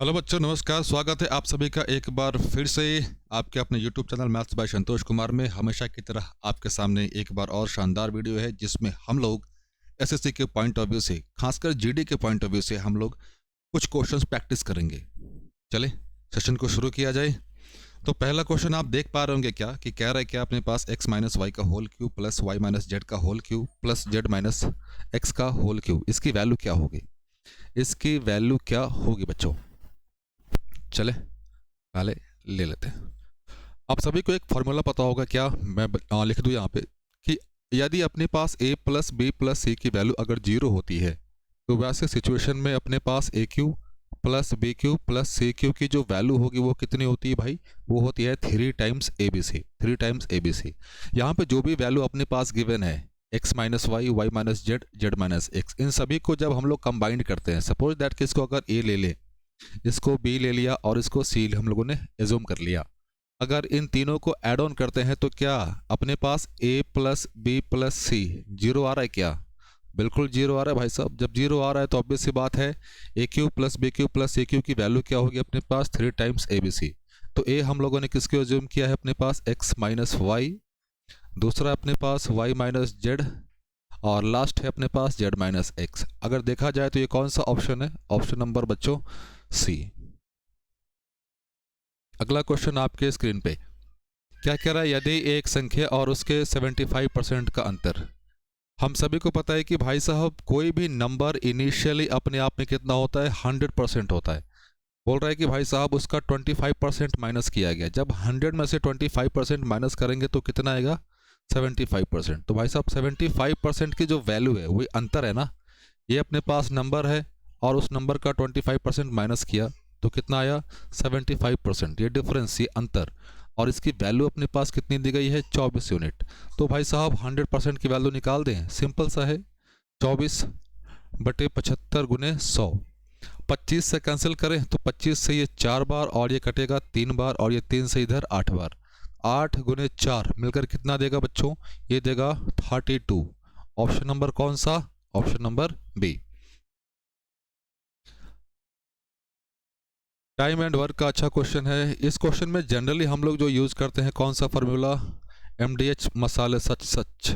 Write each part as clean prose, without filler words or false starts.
Hello बच्चों, नमस्कार। स्वागत है आप सभी का एक बार फिर से आपके अपने YouTube channel maths by Santosh Kumar में। हमेशा की तरह आपके सामने एक बार और शानदार वीडियो है जिसमें हम लोग एसएससी के पॉइंट ऑफ व्यू से, खासकर जीडी के पॉइंट ऑफ व्यू से हम लोग कुछ क्वेश्चंस प्रैक्टिस करेंगे। चले सेशन को शुरू किया जाए। तो पहला क्वेश्चन आप देख पा रहे होंगे क्या कि कह रहा है कि अपने पास x माइनस वाई का whole cube plus y minus z का whole cube plus z minus x का होल क्यूब, इसकी वैल्यू क्या होगी? इसकी वैल्यू क्या होगी बच्चों? चले पहले ले लेते हैं। आप सभी को एक फार्मूला पता होगा क्या? मैं लिख दूं यहाँ पे कि यदि अपने पास a plus b plus c की वैल्यू अगर जीरो होती है तो वैसे सिचुएशन में अपने पास a cube plus b cube plus c cube की जो वैल्यू होगी वो कितनी होती है भाई? वो होती है 3 times a b c. 3 times a b c. यहाँ पे जो भी वैल्यू अपने पास गिवन है, x minus y, y minus z, z minus x, इन सभी को जब हम लोग कंबाइंड करते हैं, सपोज दैट कि इसको अगर a ले लें, इसको b ले लिया और इसको c हम लोगों ने एज्यूम कर लिया। अगर इन तीनों को ऐड ऑन करते हैं तो क्या अपने पास a plus b plus c zero आ रहा है क्या? बिल्कुल जीरो आ रहा है भाई साहब। जब जीरो आ रहा है तो ऑब्वियस सी बात है a cube plus b cube plus c cube की वैल्यू क्या होगी अपने पास? 3 टाइम्स ए बी सी। तो a हम लोगों ने किसको एज्यूम किया है अपने पास? x माइनस वाई, दूसरा अपने पास y माइनस जेड, और लास्ट है अपने पास z माइनस एक्स। अगर देखा जाए तो ये कौन सा ऑप्शन है? ऑप्शन नंबर बच्चों सी। अगला क्वेश्चन आपके स्क्रीन पे क्या कह रहा है? यदि एक संख्या और उसके 75% का अंतर। हम सभी को पता है कि भाई साहब कोई भी नंबर इनिशियली अपने आप में कितना होता है? 100% होता है। बोल रहा है कि भाई साहब उसका 25% माइनस किया गया। जब 100 में से 25% माइनस करेंगे तो कितना आएगा? 75%। तो भाई साहब 75% की जो वैल्यू है वही अंतर है ना। ये अपने पास नंबर है और उस नंबर का 25% माइनस किया तो कितना आया? 75%। ये डिफरेंस, ये अंतर, और इसकी वैल्यू अपने पास कितनी दी गई है? 24 यूनिट। तो भाई साहब 100% की वैल्यू निकाल दें, सिंपल सा है। 24 बटे 75 गुने 100। 25 से कैंसिल करें तो 25 से ये 4 बार और ये कटेगा 3 बार और ये 3 से इधर 8 बार। 8 गुने 4 मिलकर कितना देगा बच्चों? ये देगा 32। ऑप्शन नंबर कौन सा? Option number B. Time and work का अच्छा क्वेश्चन है। इस क्वेश्चन में जनरली हम लोग जो यूज़ करते हैं कौन सा फार्मूला? MDH मसाले सच सच।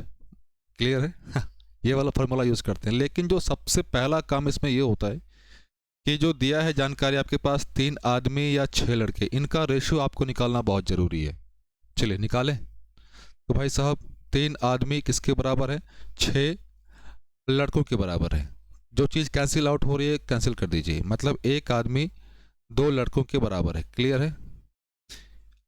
क्लियर है? ये वाला फार्मूला यूज़ करते हैं। लेकिन जो सबसे पहला काम इसमें ये होता है कि जो दिया है जानकारी आपके पास 3 आदमी या 6 लड़के, इनका रेशियो आपको निकालना बहुत ज़रूरी है। चलिए निकालें। तो भाई साहब 3 आदमी किसके बराबर है? 6 लड़कों के बराबर है। जो चीज़ कैंसिल आउट हो रही है कैंसिल कर दीजिए, मतलब एक आदमी 2 लड़कों के बराबर है। क्लियर है?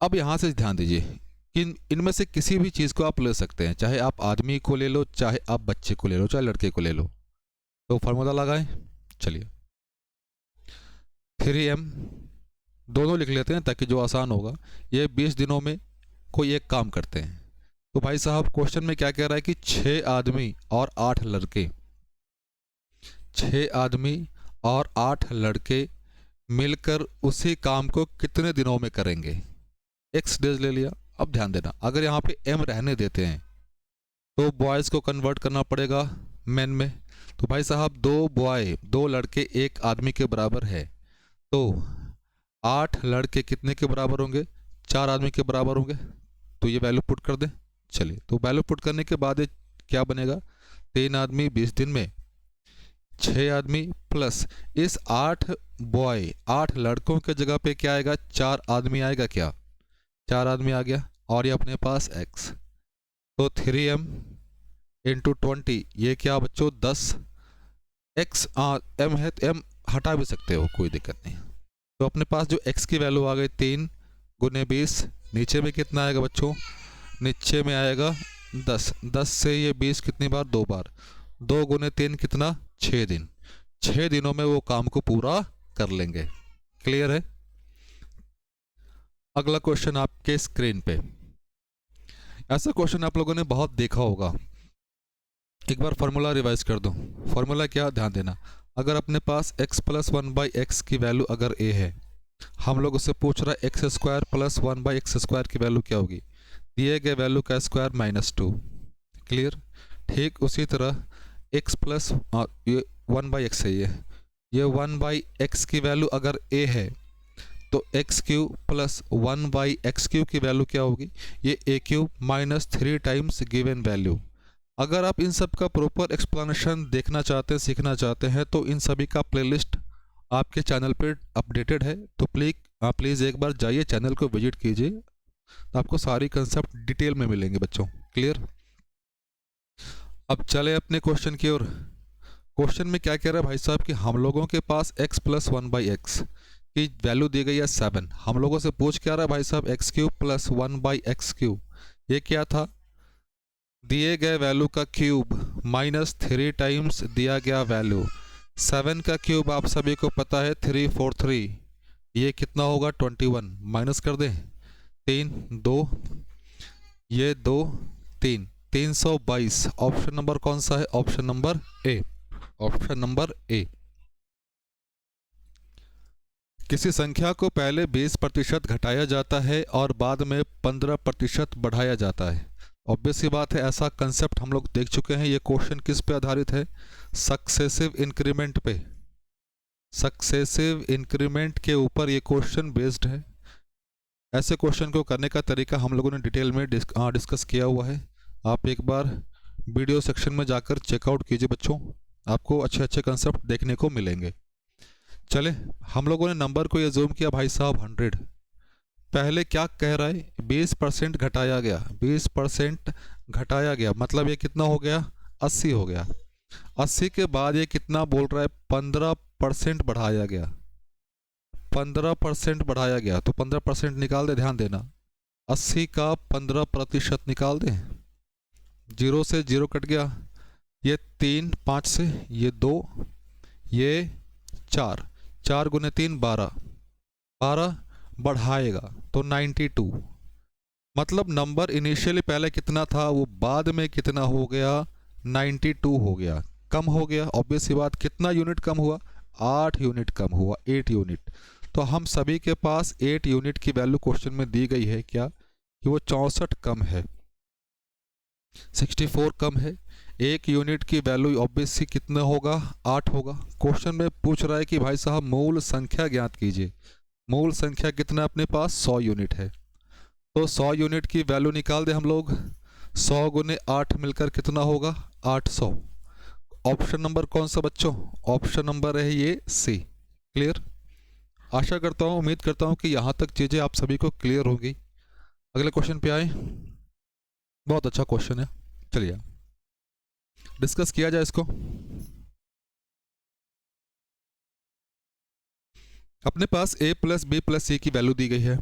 अब यहाँ से ध्यान दीजिए कि इनमें से किसी भी चीज़ को आप ले सकते हैं, चाहे आप आदमी को ले लो, चाहे आप बच्चे को ले लो, चाहे लड़के को ले लो। तो फार्मूला लगाएं। चलिए 3m दोनों लिख लेते हैं ताकि जो आसान होगा। ये 20 दिनों में कोई एक काम करते हैं। तो भाई साहब क्वेश्चन में क्या कह रहा है कि 6 आदमी और 8 लड़के, 6 आदमी और 8 लड़के मिलकर उसी काम को कितने दिनों में करेंगे? x डेज ले लिया। अब ध्यान देना, अगर यहाँ पे m रहने देते हैं तो बॉयज़ को कन्वर्ट करना पड़ेगा मैन में। तो भाई साहब 2 बॉय 2 लड़के 1 आदमी के बराबर है, तो 8 लड़के कितने के बराबर होंगे? 4 आदमी के बराबर होंगे। तो ये वैल्यू पुट कर दें। चलिए, तो वैल्यू पुट करने के बाद ये क्या बनेगा? 3 आदमी 20 दिन में, 6 आदमी प्लस इस 8 बॉय 8 लड़कों के जगह पे क्या आएगा? 4 आदमी आएगा। क्या 4 आदमी आ गया? और ये अपने पास x, तो 3m इंटू 20, ये क्या बच्चों? 10 x। m है तो m हटा भी सकते हो, कोई दिक्कत नहीं। तो अपने पास जो x की वैल्यू आ गई 3 गुने 20। नीचे में कितना आएगा बच्चों? नीचे में आएगा 10। 10 से ये 20 कितनी बार? 2 बार। 2 गुने 3 कितना? 6 दिन। 6 दिनों में वो काम को पूरा कर लेंगे। क्लियर है? अगला क्वेश्चन आपके स्क्रीन पे, ऐसा क्वेश्चन आप लोगों ने बहुत देखा होगा। एक बार फार्मूला रिवाइज कर दूं। फार्मूला क्या? ध्यान देना। अगर अपने पास x प्लस 1/x की वैल्यू अगर a है, हम लोग उससे पूछ रहा है x square plus 1/x square की वैल्यू क्या होगी? दिए गए वैल्यू का स्क्वायर -2। क्लियर? ठीक उसी तरह x प्लस 1/x है ये, ये 1/x की वैल्यू अगर a है तो एक्स क्यू प्लस 1/x³ की वैल्यू क्या होगी, ये a³ minus 3 times given value. अगर आप इन सब का प्रॉपर एक्सप्लेनेशन देखना चाहते हैं, सीखना चाहते हैं, तो इन सभी का प्लेलिस्ट आपके चैनल पे अपडेटेड है, तो प्लीज़ एक बार जाइए चैनल को विजिट कीजिए, तो आपको सारी कंसेप्ट डिटेल में मिलेंगे बच्चों। क्लियर। अब चले अपने क्वेश्चन की ओर। क्वेश्चन में क्या कह रहा है भाई साहब कि हम लोगों के पास x प्लस 1/x की वैल्यू दी गई है 7। हम लोगों से पूछ क्या रहा है भाई साहब, x³ प्लस 1/x³। ये क्या था, दिए गए वैल्यू का क्यूब माइनस 3 टाइम्स दिया गया वैल्यू। 7 का क्यूब आप सभी को पता है 343, ये कितना होगा 21। माइनस कर दें 3 2, ये 2 3, 322। ऑप्शन नंबर कौन सा है, option number A. Option number A. किसी संख्या को पहले 20% घटाया जाता है और बाद में 15% बढ़ाया जाता है। ऑब्वियस सी बात है, ऐसा कंसेप्ट हम लोग देख चुके हैं। ये क्वेश्चन किस पे आधारित है, सक्सेसिव इंक्रीमेंट पे। सक्सेसिव इंक्रीमेंट के ऊपर ये क्वेश्चन बेस्ड है। ऐसे क्वेश्चन को करने का तरीका हम लोगों ने डिटेल में डिस्कस किया हुआ है। आप एक बार वीडियो सेक्शन में जाकर चेकआउट कीजिए बच्चों, आपको अच्छे अच्छे कंसेप्ट देखने को मिलेंगे। चले, हम लोगों ने नंबर को ये जूम किया भाई साहब 100। पहले क्या कह रहा है, 20% घटाया गया, 20% घटाया गया, मतलब ये कितना हो गया, 80 हो गया। 80 के बाद ये कितना बोल रहा है, 15% बढ़ाया गया। 15% बढ़ाया गया, तो 15% निकाल दे, ध्यान देना। 80 का 15% निकाल दें, 0 से 0 कट गया, ये 3, 5 से ये 2, ये 4, 4 गुने 3 12, 12 बढ़ाएगा तो 92। मतलब नंबर इनिशियली पहले कितना था, वो बाद में कितना हो गया, 92 हो गया, कम हो गया। ऑब्वियस सी बात, कितना यूनिट कम हुआ, 8 यूनिट कम हुआ, 8 यूनिट। तो हम सभी के पास 8 यूनिट की वैल्यू क्वेश्चन में दी गई है, क्या कि वो 64 कम है, 64 कम है। 1 यूनिट की वैल्यू ऑब्वियसली कितना होगा, 8 होगा। क्वेश्चन में पूछ रहा है कि भाई साहब मूल संख्या ज्ञात कीजिए। मूल संख्या कितना अपने पास, 100 यूनिट है, तो 100 यूनिट की वैल्यू निकाल दे हम लोग। 100 गुने 8 मिलकर कितना होगा, 800। ऑप्शन नंबर कौन सा बच्चों, ऑप्शन नंबर है ये सी। क्लियर। आशा करता हूँ, उम्मीद करता हूँ कि यहाँ तक चीज़ें आप सभी को क्लियर होंगी। अगले क्वेश्चन पे आए। बहुत अच्छा क्वेश्चन है, चलिए डिस्कस किया जाए इसको। अपने पास a plus b plus c की वैल्यू दी गई है,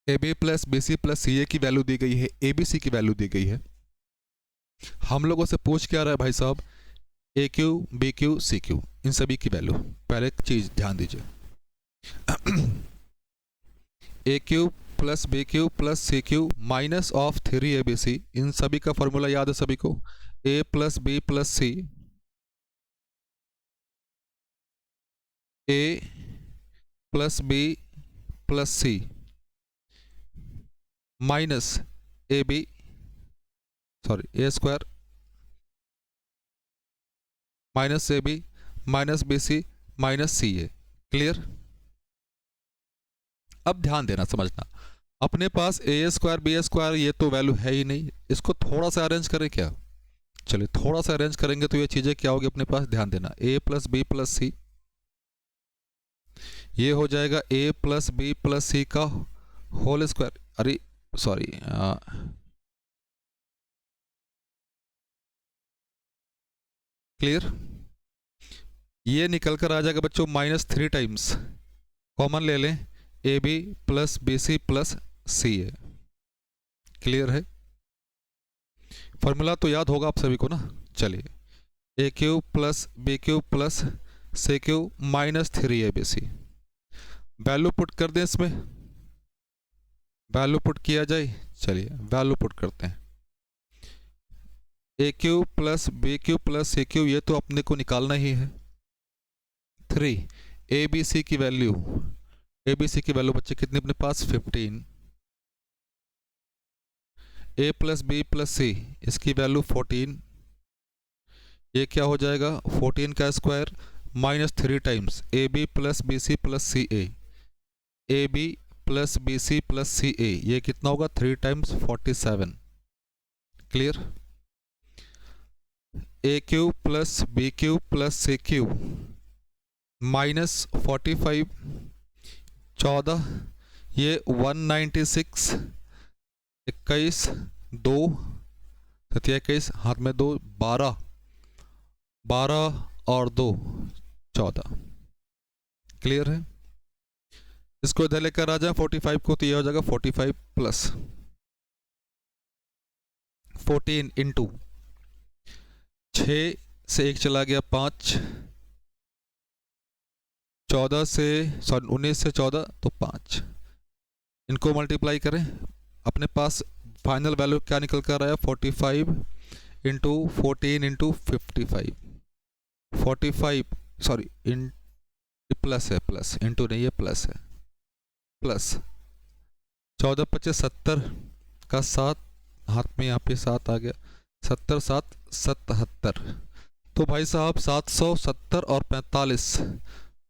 a b plus b c plus c a की वैल्यू दी गई है, ए बी सी की वैल्यू दी गई है। हम लोगों से पूछ क्या रहा है भाई साहब, a cube b cube c cube, इन सभी की वैल्यू। पहले एक चीज ध्यान दीजिए, a cube plus b cube plus c cube minus of 3abc, इन सभी का फॉर्मूला याद है सभी को, a plus b plus c, a plus b plus c minus a b, sorry a square minus a b minus b c minus c a. Clear. अब ध्यान देना, समझना, अपने पास ए स्क्वायर बी स्क्वायर ये तो वैल्यू है ही नहीं, इसको थोड़ा सा अरेंज करें क्या, चलिए थोड़ा सा अरेंज करेंगे तो ये चीज़ें क्या होगी अपने पास, ध्यान देना। ए प्लस बी प्लस सी, ये हो जाएगा ए प्लस बी प्लस सी का होल स्क्वायर, अरे सॉरी क्लियर। ये निकल कर आ जाएगा बच्चों -3 टाइम्स, कॉमन ले लें, a b plus b c plus c a. Clear है, फॉर्मूला तो याद होगा आप सभी को ना। चलिए a cube plus b cube plus c cube minus 3abc, value put कर दें इसमें, वैल्यू पुट किया जाए, चलिए वैल्यू पुट करते हैं। A cube plus b cube plus c cube, ये तो अपने को निकालना ही है। 3 ए बी सी की वैल्यू, ए बी सी की वैल्यू बच्चे कितनी अपने पास, 15। A plus b plus c, इसकी वैल्यू 14, ये क्या हो जाएगा 14 का square minus 3 times a b plus b c plus c a b plus b c plus c a, ये कितना होगा 3 times 47। Clear. A cube plus b cube plus c cube minus 45 14, ये 196 21 2 सत्या 21 हाथ में 2 12 12 और 2 14। क्लियर है। इसको इधर लेकर आ जाए 45 को, तो ये हो जाएगा 45 प्लस 14 इंटू 6 से 1 चला गया 5, 14 से 19 से 14 तो 5, इनको मल्टीप्लाई करें, अपने पास फाइनल वैल्यू क्या निकल कर आया 45 into 14 into 55, 45 sorry in plus है, प्लस इंटू नहीं है प्लस है, प्लस 14 25 70 का 7 हाथ में यहाँ पे 7 आ गया, 70 7 77, तो भाई साहब 770 और 45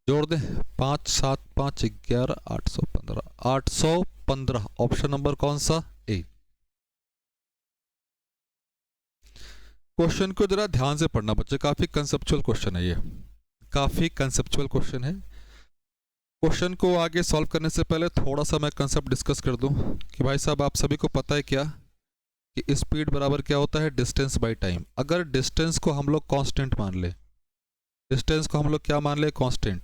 जोड़ दें, 5 7 5 11 815 815, ऑप्शन नंबर कौन सा ए। क्वेश्चन को जरा ध्यान से पढ़ना बच्चे, काफी कंसेप्चुअल क्वेश्चन है, ये काफी कंसेप्चुअल क्वेश्चन है। क्वेश्चन को आगे सॉल्व करने से पहले थोड़ा सा मैं कंसेप्ट डिस्कस कर दूं कि भाई साहब आप सभी को पता है क्या कि स्पीड बराबर क्या होता है डिस्टेंस बाय टाइम। अगर डिस्टेंस को हम लोग कांस्टेंट मान ले, डिस्टेंस को हम लोग क्या मान ले कांस्टेंट,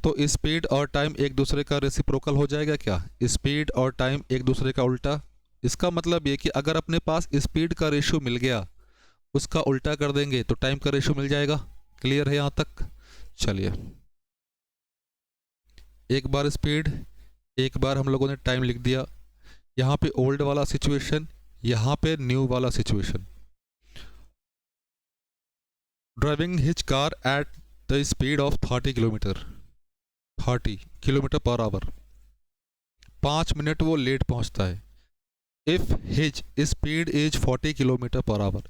तो स्पीड और टाइम एक दूसरे का रेसिप्रोकल हो जाएगा क्या, स्पीड और टाइम एक दूसरे का उल्टा। इसका मतलब ये कि अगर अपने पास स्पीड का रेशियो मिल गया, उसका उल्टा कर देंगे तो टाइम का रेशियो मिल जाएगा। क्लियर है यहाँ तक। चलिए एक बार स्पीड, एक बार हम लोगों ने टाइम लिख दिया, यहाँ पे ओल्ड वाला सिचुएशन, यहाँ पे न्यू वाला situation. Driving his car at the speed of 30 kilometre, 30 kilometre per our, 5 minute वो लेट पहुँचता है। If his speed is 40 kilometre per our,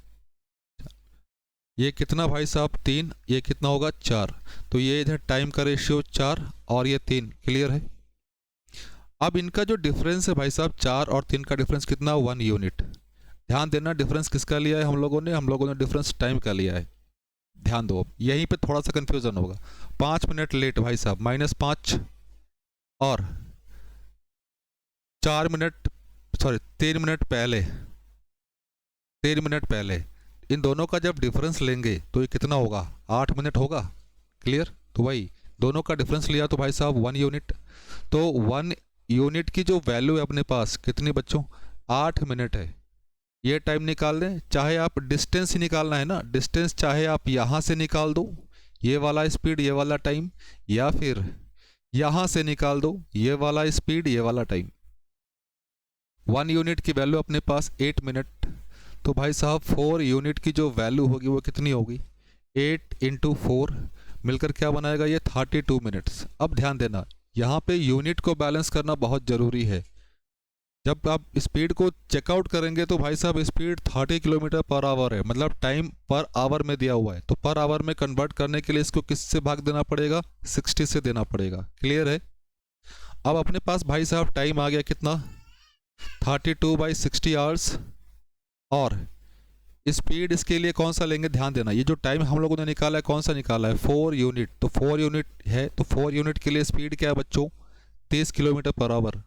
ये कितना भाई साहब 3, ये कितना होगा 4, तो ये इधर टाइम का रेशियो 4 और ये 3। क्लियर है। अब इनका जो डिफरेंस है भाई साहब 4 और 3 का डिफरेंस कितना 1 यूनिट। ध्यान देना डिफरेंस किसका लिया है हम लोगों ने डिफरेंस टाइम का लिया है। ध्यान दो, यहीं पे थोड़ा सा कंफ्यूजन होगा। 5 मिनट लेट भाई साहब -5 और 4 मिनट सॉरी 3 मिनट पहले, 3 मिनट पहले, इन दोनों का जब डिफरेंस लेंगे तो ये कितना होगा 8 मिनट होगा। क्लियर। तो वही दोनों का डिफरेंस लिया तो भाई साहब 1 यूनिट, तो 1 यूनिट की जो वैल्यू है अपने पास कितनी बच्चों 8 मिनट है। ये टाइम निकाल दें, चाहे आप डिस्टेंस ही निकालना है ना, डिस्टेंस चाहे आप यहाँ से निकाल दो ये वाला स्पीड ये वाला टाइम, या फिर यहाँ से निकाल दो ये वाला स्पीड ये वाला टाइम। 1 यूनिट की वैल्यू अपने पास 8 मिनट, तो भाई साहब 4 यूनिट की जो वैल्यू होगी वो कितनी होगी 8 इंटू 4 मिलकर क्या बनाएगा ये 32 मिनट्स। अब ध्यान देना यहाँ पे यूनिट को बैलेंस करना बहुत ज़रूरी है। जब आप स्पीड को चेकआउट करेंगे तो भाई साहब स्पीड 30 किलोमीटर पर आवर है, मतलब टाइम पर आवर में दिया हुआ है, तो पर आवर में कन्वर्ट करने के लिए इसको किससे भाग देना पड़ेगा 60 से देना पड़ेगा। क्लियर है। अब अपने पास भाई साहब टाइम आ गया कितना 32/60 आवर्स, और स्पीड इसके लिए कौन सा लेंगे ध्यान देना, ये जो टाइम हम लोगों ने निकाला है कौन सा निकाला है 4 यूनिट, तो 4 यूनिट है, तो 4 यूनिट के लिए स्पीड क्या है बच्चों 30 kilometre per hour,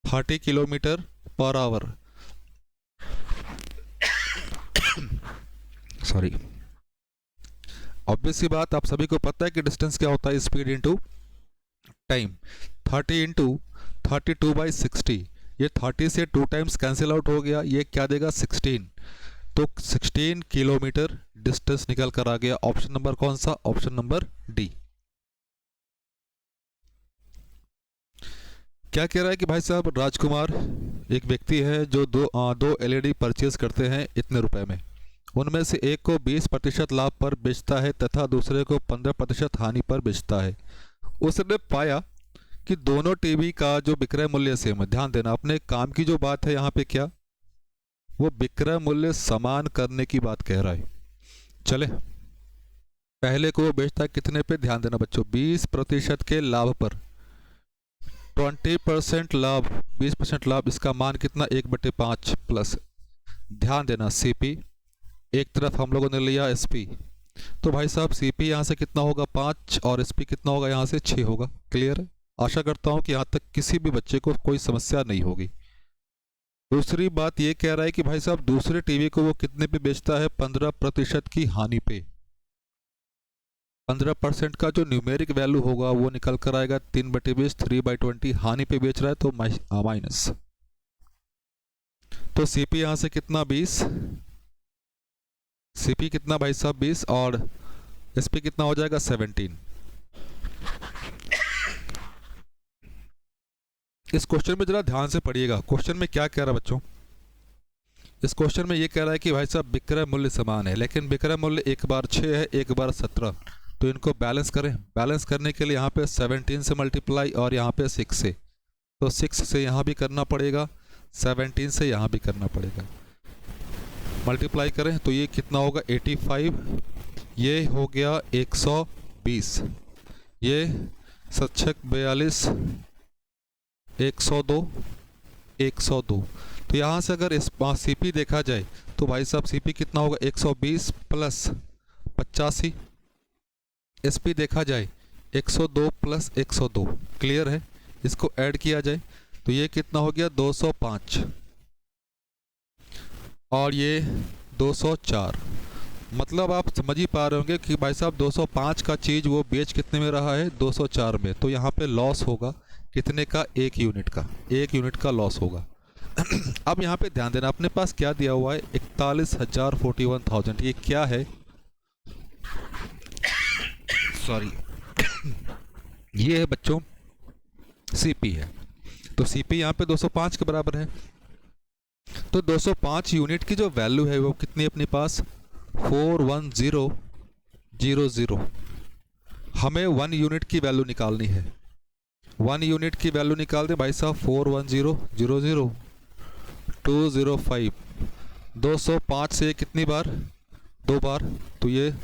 30 kilometre per hour sorry. Obvious सी बात आप सभी को पता है कि डिस्टेंस क्या होता है स्पीड इंटू टाइम। 30 इंटू 32/60, ये 30 से 2 टाइम्स कैंसिल आउट हो गया, ये क्या देगा 16, तो 16 किलोमीटर डिस्टेंस निकल कर आ गया। ऑप्शन नंबर कौन सा ऑप्शन नंबर डी। क्या कह रहा है कि भाई साहब राजकुमार एक व्यक्ति है जो दो एलईडी परचेज करते हैं इतने रुपए में, उनमें से एक को 20% लाभ पर बेचता है तथा दूसरे को 15% हानि पर बेचता है। उसने पाया कि दोनों टीवी का जो विक्रय मूल्य सेम है। ध्यान देना अपने काम की जो बात है यहाँ पे क्या वो विक्रय मूल्य समान करने की बात कह रहा है। चले पहले को वो बेचता है कितने पे, ध्यान देना बच्चों, 20% के लाभ पर। 20% लाभ, 20% लाभ, इसका मान कितना, 1/5 प्लस, ध्यान देना सीपी, एक तरफ हम लोगों ने लिया एसपी, तो भाई साहब सीपी यहाँ से कितना होगा 5 और एसपी कितना होगा यहाँ से 6 होगा। क्लियर है? आशा करता हूँ कि यहाँ तक किसी भी बच्चे को कोई समस्या नहीं होगी। दूसरी बात ये कह रहा है कि भाई साहब दूसरे टीवी को वो कितने पे बेचता है, 15% की हानि पे। 15% का जो न्यूमेरिक वैल्यू होगा वो निकल कर आएगा 3/20, 3/20, हानि पे बेच रहा है तो माइनस। तो सीपी यहाँ से कितना 20, सीपी कितना भाई साहब 20 और एसपी कितना हो जाएगा 17। इस क्वेश्चन में जरा ध्यान से पढ़िएगा, क्वेश्चन में क्या कह रहा है बच्चों। इस क्वेश्चन में ये कह रहा है कि भाई साहब विक्रय मूल्य समान है, लेकिन विक्रय मूल्य एक बार 6 है, एक बार 17, तो इनको बैलेंस करें। बैलेंस करने के लिए यहाँ पे 17 से मल्टीप्लाई और यहाँ पे 6 से, तो 6 से यहाँ भी करना पड़ेगा, 17 से यहाँ भी करना पड़ेगा। मल्टीप्लाई करें तो ये कितना होगा 85, ये हो गया 120, ये 7×42, 102, 102। तो यहाँ से अगर इस सीपी देखा जाए तो भाई साहब सीपी कितना होगा 120 प्लस 85, एसपी देखा जाए 102 प्लस 102। क्लियर है? इसको ऐड किया जाए तो ये कितना हो गया 205 और ये 204। मतलब आप समझ ही पा रहे होंगे कि भाई साहब 205 का चीज़ वो बेच कितने में रहा है 204 में, तो यहाँ पे लॉस होगा कितने का, 1 यूनिट का, 1 यूनिट का लॉस होगा। अब यहाँ पे ध्यान देना, अपने पास क्या दिया हुआ है 41,000, 41,000, ये क्या है, सॉरी ये है बच्चों सीपी है। तो सीपी यहाँ पे 205 के बराबर है, तो 205 यूनिट की जो वैल्यू है वो कितनी अपने पास 41000। हमें 1 यूनिट की वैल्यू निकालनी है, 1 यूनिट की वैल्यू निकाल दे भाई साहब 41000, 205, 205 से कितनी बार, 2 बार, तो ये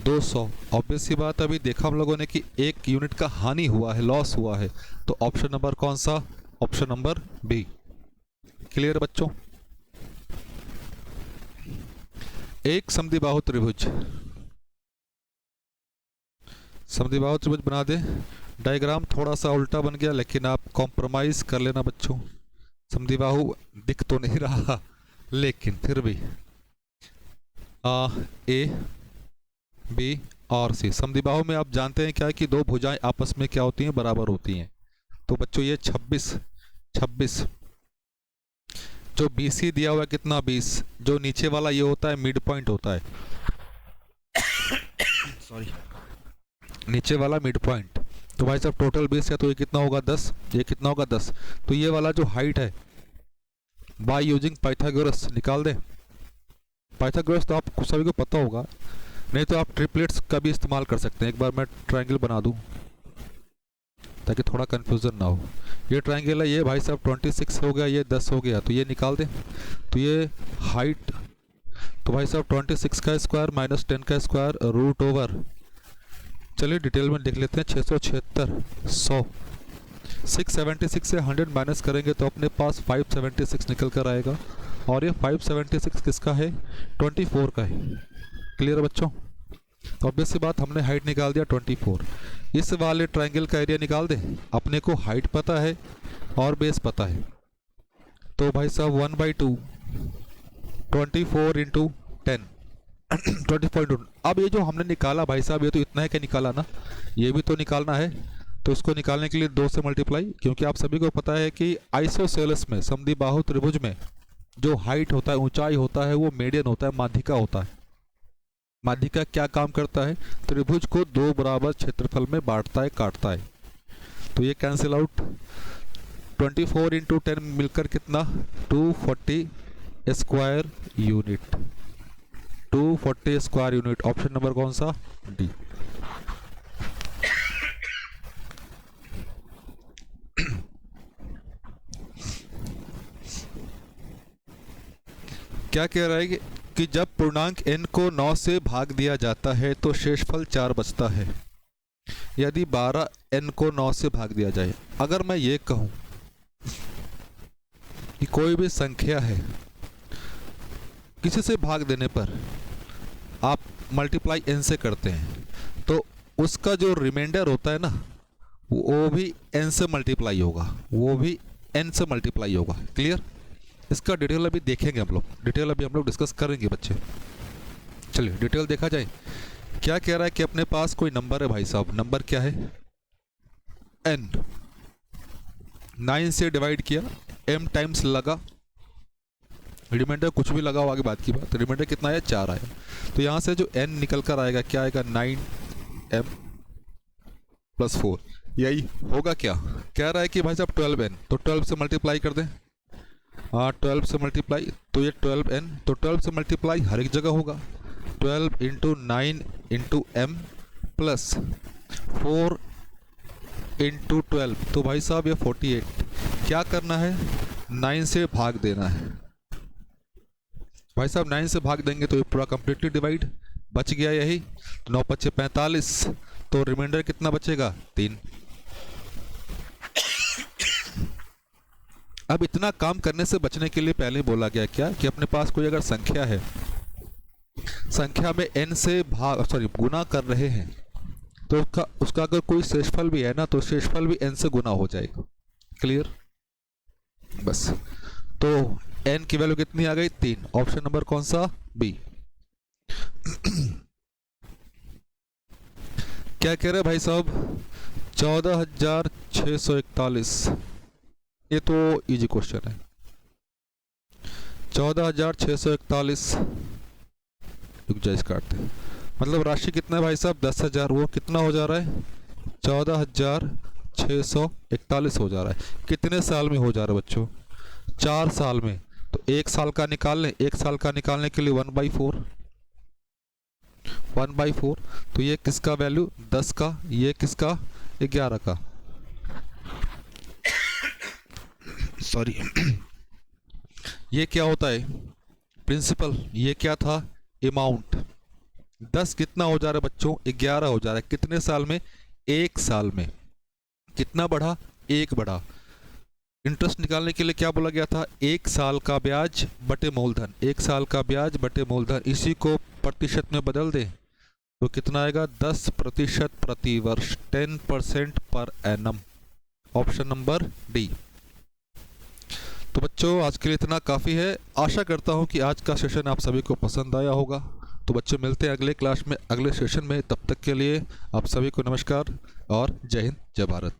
200। ऑब्वियस सी बात, अभी देखा हम लोगों ने कि 1 यूनिट का हानि हुआ है, लॉस हुआ है, तो ऑप्शन नंबर कौन सा, ऑप्शन नंबर बी। क्लियर बच्चों? एक समद्विबाहु त्रिभुज, समद्विबाहु त्रिभुज बना दे। डायग्राम थोड़ा सा उल्टा बन गया, लेकिन आप कॉम्प्रोमाइज कर लेना बच्चों, समद्विबाहु दिख तो नहीं रहा लेकिन फिर भी ए बी और सी। समद्विबाहु में आप जानते हैं क्या है कि दो भुजाएं आपस में क्या होती हैं, बराबर होती हैं। तो बच्चों ये 26, जो BC दिया हुआ है कितना 20, जो नीचे वाला ये होता है मिड पॉइंट होता है, सॉरी नीचे वाला मिड पॉइंट। तो भाई साहब टोटल 20 है तो ये कितना होगा 10, ये कितना होगा 10। तो ये वाला जो हाइट है बाय यूजिंग पाइथागोरस निकाल दे। पाइथागोरस तो आप सभी को पता होगा, नहीं तो आप ट्रिपलेट्स का भी इस्तेमाल कर सकते हैं। एक बार मैं ट्रायंगल बना दूं ताकि थोड़ा कन्फ्यूज़न ना हो। ये ट्रायंगल है, ये भाई साहब 26 हो गया, ये 10 हो गया, तो ये निकाल दें। तो ये हाइट, तो भाई साहब 26 का स्क्वायर माइनस 10 का स्क्वायर रूट ओवर, चलिए डिटेल में देख लेते हैं, 676, 100, 676 से 100 माइनस करेंगे तो अपने पास 576 निकल कर आएगा। और ये 576 किसका है, 24 का है। क्लियर बच्चों? तो ऑब्वियस सी बात, हमने हाइट निकाल दिया 24। इस वाले ट्रायंगल का एरिया निकाल दें। अपने को हाइट पता है और बेस पता है, तो भाई साहब 1/2, 24 इंटू 10, 24। अब ये जो हमने निकाला भाई साहब, ये तो इतना है कि निकाला ना, ये भी तो निकालना है। तो इसको निकालने के लिए 2 से मल्टीप्लाई, क्योंकि आप सभी को पता है कि आइसोसेलेस में, समद्विबाहु त्रिभुज में जो हाइट होता है, ऊंचाई होता है, वो मीडियन होता है, माध्यिका होता है। माध्यिका क्या काम करता है, त्रिभुज को 2 बराबर क्षेत्रफल में बांटता है, काटता है। तो ये कैंसिल आउट, 24 इंटू 10 मिलकर कितना 240 square unit, 240 square unit. Option number कौन सा, डी। क्या कह रहा है कि कि जब पूर्णांक n को 9 से भाग दिया जाता है तो शेषफल 4 बचता है। यदि 12 n को 9 से भाग दिया जाए, अगर मैं ये कहूँ कि कोई भी संख्या है, किसी से भाग देने पर आप मल्टीप्लाई n से करते हैं तो उसका जो रिमाइंडर होता है ना, वो भी n से मल्टीप्लाई होगा, वो भी n से मल्टीप्लाई होगा। क्लियर? इसका डिटेल अभी देखेंगे हम लोग, डिटेल अभी हम लोग डिस्कस करेंगे बच्चे। चलिए डिटेल देखा जाए। क्या कह रहा है कि अपने पास कोई नंबर है भाई साहब, नंबर क्या है n, 9 से डिवाइड किया, m टाइम्स लगा, रिमाइंडर कुछ भी लगा हो आगे बात की बात, रिमाइंडर कितना आया 4 आया। तो यहाँ से जो n निकल कर आएगा क्या आएगा 9m + 4, यही होगा। क्या कह रहा है कि भाई साहब 12n, तो 12 से मल्टीप्लाई कर दें। हाँ 12 से मल्टीप्लाई, तो ये 12n, तो 12 से मल्टीप्लाई हर एक जगह होगा। 12 × 9 × m + 4 × 12, तो भाई साहब ये 48। क्या करना है 9 से भाग देना है भाई साहब। 9 से भाग देंगे तो ये पूरा कंप्लीटली डिवाइड, बच गया यही। 9 × 5 = 45, तो रिमाइंडर कितना बचेगा 3। अब इतना काम करने से बचने के लिए पहले बोला गया क्या कि अपने पास कोई अगर संख्या है, संख्या में n से गुना कर रहे हैं, तो उसका अगर कोई शेषफल भी है ना, तो शेषफल भी n से गुना हो जाएगा। क्लियर? बस, तो n की वैल्यू कितनी आ गई 3। ऑप्शन नंबर कौन सा? बी। क्या कह रहे भाई साहब 14,641, ये तो इजी क्वेश्चन है। 14,641, रुक जा इसका काटते हैं। मतलब राशि कितना है भाई साहब 10,000, वो कितना हो जा रहा है 14,641 हो जा रहा है। कितने साल में हो जा रहा है बच्चों? 4 साल में। तो 1 साल का निकाल लें, 1 साल का निकालने के लिए 1/4, 1/4, तो ये किसका वैल्यू 10 का, ये किसका 11 का, सॉरी ये क्या होता है प्रिंसिपल, ये क्या था अमाउंट। 10 कितना हो जा रहा है बच्चों 11 हो जा रहा है। कितने साल में? 1 साल में। कितना बढ़ा? 1 बढ़ा। इंटरेस्ट निकालने के लिए क्या बोला गया था? 1 साल का ब्याज बटे मूलधन, 1 साल का ब्याज बटे मूलधन। इसी को प्रतिशत में बदल दें तो कितना आएगा 10% प्रति वर्ष, 10% per annum. Option number D. तो बच्चों आज के लिए इतना काफ़ी है। आशा करता हूँ कि आज का सेशन आप सभी को पसंद आया होगा। तो बच्चों मिलते हैं अगले क्लास में, अगले सेशन में। तब तक के लिए आप सभी को नमस्कार और जय हिंद, जय भारत।